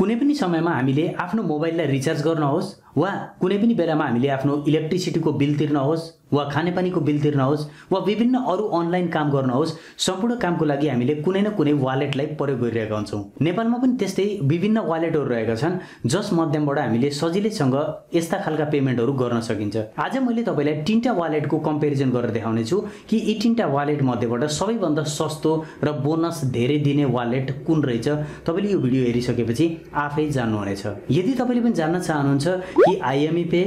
कुनै पनि समयमा हामीले आफ्नो मोबाइललाई रिचार्ज गर्न होस् वा कुनै पनि बेलामा हामीले आफ्नो इलेक्ट्रिसिटीको बिल तिर्न होस् वा खानेपानीको बिल तिर्न होस् वा विभिन्न अरू अनलाइन काम गर्न होस्, सम्पूर्ण कामको लागि हामीले कुनै न कुनै वालेटलाई प्रयोग गरिरहेका हुन्छौँ। नेपालमा पनि त्यस्तै विभिन्न वालेटहरू रहेका छन् जस माध्यमबाट हामीले सजिलैसँग यस्ता खालका पेमेन्टहरू गर्न सकिन्छ। आज मैले तपाईलाई तीनटा वालेटको कम्पेरिजन गरेर देखाउने छु कि यी तीनटा वालेट मध्येबाट सबैभन्दा सस्तो र बोनस धेरै दिने वालेट कुन रहेछ। तपाईले यो भिडियो हेरिसकेपछि आफै जान्नुहुनेछ। यदि तपाईले पनि जान्न चाहनुहुन्छ कि IME Pay,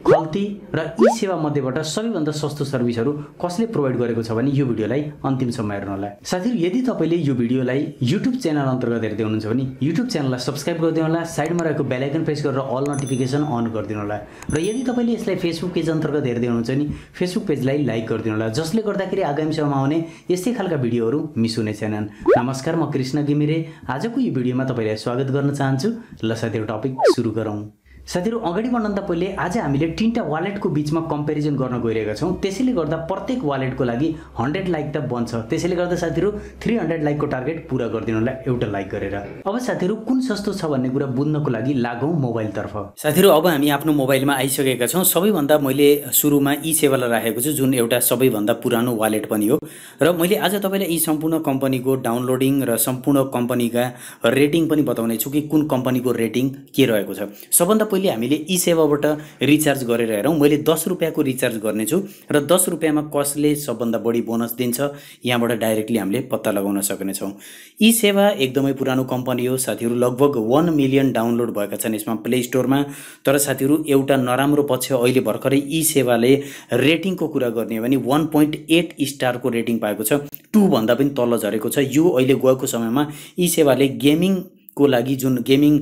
खल्ती र e-सेवा मध्येबाट सबैभन्दा सस्तो सर्भिसहरू कसले प्रोवाइड गरेको छ भने यो भिडियोलाई अन्तिमसम्म हेर्नुहोला। साथीहरु, यदि तपाईले यो भिडियोलाई YouTube च्यानल अन्तर्गत हेर्दै हुनुहुन्छ भने YouTube च्यानललाई सब्स्क्राइब गरिदिनु होला, साइडमा रहेको बेल आइकन प्रेस गरेर अल नोटिफिकेसन अन गरिदिनु होला र यदि तपाईले यसलाई Facebook पेज अन्तर्गत हेर्दै हुनुहुन्छ भने Facebook पेजलाई लाइक गरिदिनु होला, जसले गर्दाखेरि आगामी समयमा आउने यस्तै खालका भिडियोहरू मिस हुने छैनन्। नमस्कार, म कृष्णघिमिरे आजको यो भिडियोमा तपाईलाई स्वागत गर्न चाहन्छु। ल साथीहरु, टपिक सुरु गरौँ। साथीहरु, अगाडि बढ्नभन्दा पहिले आज हामीले तीनटा वालेटको बीचमा कम्पेरिजन गर्न गइरहेका छौं। त्यसैले गर्दा प्रत्येक वालेटको लागि 100 लाइक त बन्छ। त्यसैले गर्दा साथीहरु 300 लाइकको टार्गेट पूरा गरिदिनु होला एउटा लाइक गरेर। अब साथीहरु, कुन सस्तो छ भन्ने कुरा बुझ्नको लागि लागौं मोबाइल तर्फ। साथीहरु, अब हामी आफ्नो मोबाइलमा आइसकेका छौं। सबैभन्दा मैले सुरुमा e-सेवालाई राखेको छु, जुन एउटा सबैभन्दा पुरानो वालेट पनि हो र मैले आज तपाईलाई यी सम्पूर्ण कम्पनीको डाउनलोडिङ र सम्पूर्ण कम्पनीका रेटिङ पनि बताउने छु कि कुन कम्पनीको रेटिङ के रहेको छ। सबभन्दा पहिले हामीले e-सेवाबाट रिचार्ज गरेर हेरौं। मैले 10 रुपैयाँको रिचार्ज गर्ने छु र 10 रुपैयाँमा कसले सबभन्दा बढी बोनस दिन्छ यहाँबाट डाइरेक्टली हामीले पत्ता लगाउन सक्ने छौं। e-सेवा एकदमै पुरानो कम्पनी हो साथीहरु। लगभग 1 मिलियन डाउनलोड भएका छन् यसमा प्ले स्टोरमा। तर साथीहरु, एउटा नराम्रो पक्ष अहिले भर्खरै e-सेवाले रेटिङको कुरा गर्ने हो भने 1.8 स्टारको रेटिङ पाएको छ। 2 भन्दा पनि तल झरेको छ। यो अहिले गएको समयमा e-सेवाले गेमिङ को लागि जुन गेमिङ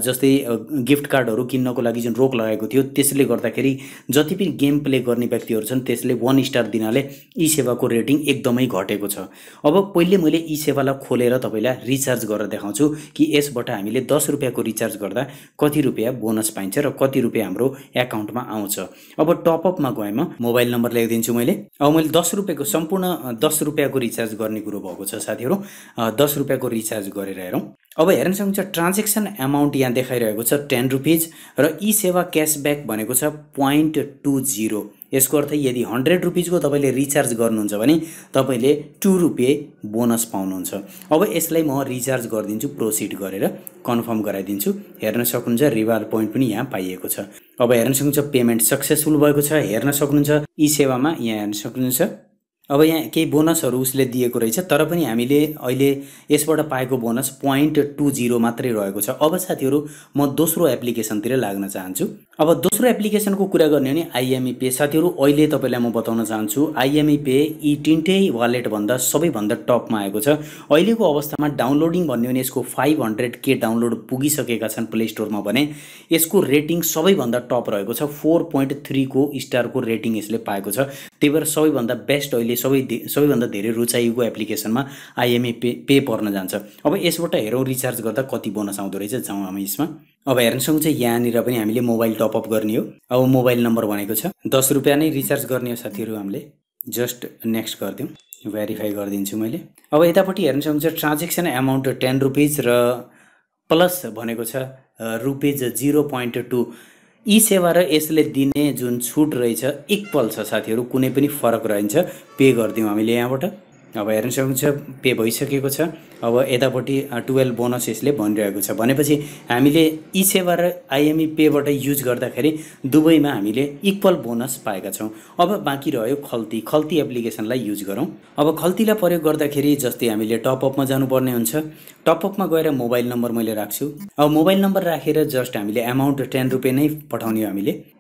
जस्तै गिफ्ट कार्डहरू किन्नको लागि जुन रोक लगाएको थियो, त्यसले गर्दाखेरि जति पनि गेम प्ले गर्ने व्यक्तिहरू छन् त्यसले 1 स्टार दिनाले e-सेवाको रेटिङ एकदमै घटेको छ। अब पहिले मैले e-सेवालाई खोलेर तपाईलाई रिचार्ज गरेर देखाउँछु कि यसबाट हामीले 10 रुपैयाँको रिचार्ज गर्दा कति रुपैयाँ बोनस पाइन्छ र कति रुपैयाँ हाम्रो एकाउन्टमा आउँछ। अब टपअपमा गएँ, म मोबाइल नम्बर लेखिदिन्छु मैले। अब मैले 10 रुपैयाँको सम्पूर्ण 10 रुपैयाँको रिचार्ज गर्ने कुरो भएको छ साथीहरु। 10 रुपैयाँको रिचार्ज गरेर हेरौँ। अब हेर्न सक्नुहुन्छ ट्रान्जेक्सन अमाउन्ट यहाँ देखाइरहेको छ 10 रुपीज र e-सेवा क्याशब्याक भनेको छ 0.20। यसको अर्थ यदि 100 रुपीजको तपाईले रिचार्ज गर्नुहुन्छ भने तपाईले 2 रुपैयाँ बोनस पाउनुहुन्छ। अब यसलाई म रिचार्ज गरिदिन्छु, प्रोसिड गरेर कन्फर्म गराइदिन्छु। हेर्न सक्नुहुन्छ रिवार्ड पोइन्ट पनि यहाँ पाइएको छ। अब हेर्न सक्नुहुन्छ पेमेन्ट सक्सेसफुल भएको छ। हेर्न सक्नुहुन्छ e-सेवामा यहाँ हेर्न सक्नुहुन्छ। अब यहाँ केही बोनसहरू उसले दिएको रहेछ, तर पनि हामीले अहिले यसबाट पाएको बोनस 0.20 मात्रै रहेको छ। अब साथीहरु, म दोस्रो एप्लिकेसनतिर लाग्न चाहन्छु। अब दोस्रो एप्लिकेसनको कुरा गर्ने भने IME Pay। साथीहरु, अहिले तपाईलाई म बताउन चाहन्छु IME Pay यी तीनटै वालेट भन्दा सबैभन्दा टपमा आएको छ। अहिलेको अवस्थामा डाउनलोडिङ भन्ने भने यसको 500K डाउनलोड पुगिसकेका छन् प्ले स्टोरमा भने यसको रेटिङ सबैभन्दा टप रहेको छ। 4.3 को स्टारको रेटिङ यसले पाएको छ। त्यही भएर सबैभन्दा बेस्ट अहिले सबैभन्दा धेरै रुचाइएको एप्लिकेसनमा IME Pay पर्न जान्छ। अब यसबाट हेरौँ रिचार्ज गर्दा कति बोनस आउँदो रहेछ। जाउँ हामी यसमा। अब हेर्न सक्नुहुन्छ यहाँनिर पनि हामीले मोबाइल टपअप गर्ने हो। अब मोबाइल नम्बर भनेको छ 10 रुपैयाँ नै रिचार्ज गर्ने हो साथीहरु। हामीले जस्ट नेक्स्ट गरिदिउँ, भेरिफाई गरिदिन्छु मैले। अब यतापट्टि हेर्न सक्नुहुन्छ ट्रान्जेक्सन अमाउन्ट 10 रुपीज र प्लस भनेको छ रुपीज 0.2। e-सेवा र यसले दिने जुन छुट रहेछ इक्वल छ साथीहरु, कुनै पनि फरक रहन्छ। पे गर्दियौं हामीले यहाँबाट। अब हेर्न सक्नुहुन्छ पे भइसकेको छ। अब यतापट्टि 12 बोनस यसले भनिरहेको छ। भनेपछि हामीले e-सेवा र IME Pay बाट युज गर्दाखेरि दुवैमा हामीले इक्वल बोनस पाएका छौं। अब बाँकी रह्यो खल्ती एप्लिकेसनलाई युज गरौँ। अब खल्तीलाई प्रयोग गर्दाखेरि जस्तै हामीले टपअपमा जानुपर्ने हुन्छ। टपअपमा गएर मोबाइल नम्बर मैले राख्छु। अब मोबाइल नम्बर राखेर जस्ट हामीले अमाउन्ट 10 रुपैयाँ नै पठाउने हो हामीले।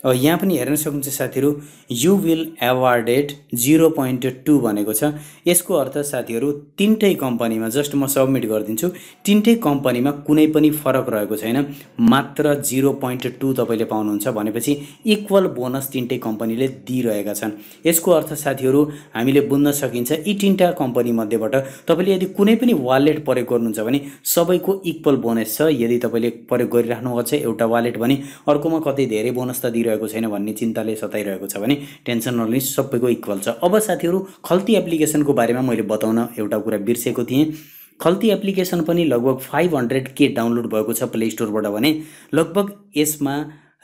अब यहाँ पनि हेर्न सक्नुहुन्छ साथीहरु, यु विल अवार्डेड 0.2 भनेको छ। यसको अर्थ साथीहरु तीनटै कम्पनीमा जस्ट म सबमिट गरिदिन्छु। तीनटै कम्पनीमा कुनै पनि फरक रहेको छैन, मात्र 0.2 तपाईले पाउनुहुन्छ। भनेपछि इक्वल बोनस तीनटै कम्पनीले दिइरहेका छन्। यसको अर्थ साथीहरु हामीले बुझ्न सकिन्छ यी तीनटा कम्पनी मध्येबाट तपाईले यदि कुनै पनि वालेट प्रयोग गर्नुहुन्छ भने सबैको इक्वल बोनस छ। यदि तपाईले प्रयोग गरिराख्नु भएको छ एउटा वालेट भने अर्कोमा कतै धेरै बोनस त दिइरहेको छैन भन्ने चिन्ताले सताइरहेको छ भने टेन्सन नलिनु, सबैको इक्वल छ। अब साथीहरु खल्ती एप्लिकेसनको बारेमा मैले बताउन एउटा कुरा बिर्सेको थिएँ। खल्ती एप्लिकेसन पनि लगभग 500K डाउनलोड भएको छ प्ले स्टोरबाट भने लगभग यसमा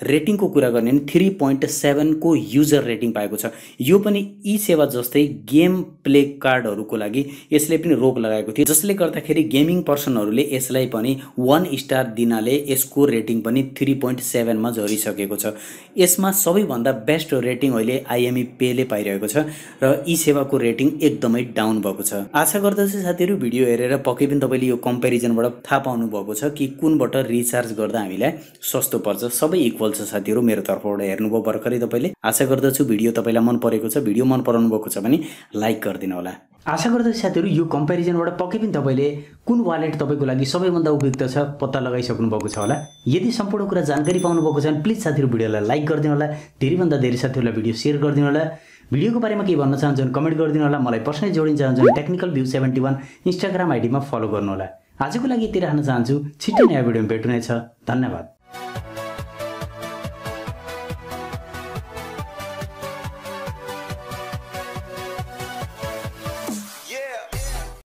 रेटिङको कुरा गर्ने भने 3.7 को युजर रेटिङ पाएको छ। यो पनि e-Sewa जस्तै गेम प्ले कार्डहरूको लागि यसले पनि रोक लगाएको थियो, जसले गर्दाखेरि गेमिङ पर्सनहरूले यसलाई पनि 1 स्टार दिनाले यसको रेटिङ पनि 3.7 मा झरिसकेको छ। यसमा सबैभन्दा बेस्ट रेटिङ अहिले IME Pay ले पाइरहेको छ र e-Sewa को रेटिङ एकदमै डाउन भएको छ। आशा गर्दछु साथीहरु भिडियो हेरेर पक्कै पनि तपाईले यो कम्पेरिजनबाट थाहा पाउनु भएको छ कि कुनबाट रिचार्ज गर्दा हामीलाई सस्तो पर्छ। सबै इक्वल छ साथीहरु, मेरो तर्फबाट हेर्नुभयो भर्खरै तपाईले। आशा गर्दछु भिडियो तपाईलाई मन परेको छ। भिडियो मन पराउनु भएको छ भने लाइक गरिदिनु होला। आशा गर्दछु साथीहरु यो कम्पेरिजनबाट पक्कै पनि तपाईले कुन वालेट तपाईको लागि सबैभन्दा उपयुक्त छ पत्ता लगाइसक्नु भएको छ होला। यदि सम्पूर्ण कुरा जानकारी पाउनु भएको छ भने प्लिज साथीहरु भिडियोलाई लाइक गरिदिनु होला। धेरैभन्दा धेरै साथीहरुलाई भिडियो शेयर गरिदिनु होला। भिडियोको बारेमा के भन्न चाहनुहुन्छ भने कमेन्ट गरिदिनु होला। मलाई पर्सनली जोडिन चाहनुहुन्छ भने टेक्निकलभ्यू 71 इन्स्टाग्राम आइडीमा फलो गर्नु होला। आजको लागि यति राख्न चाहन्छु। छिट्टै नयाँ भिडियोमा भेट्नु नै छ। धन्यवाद।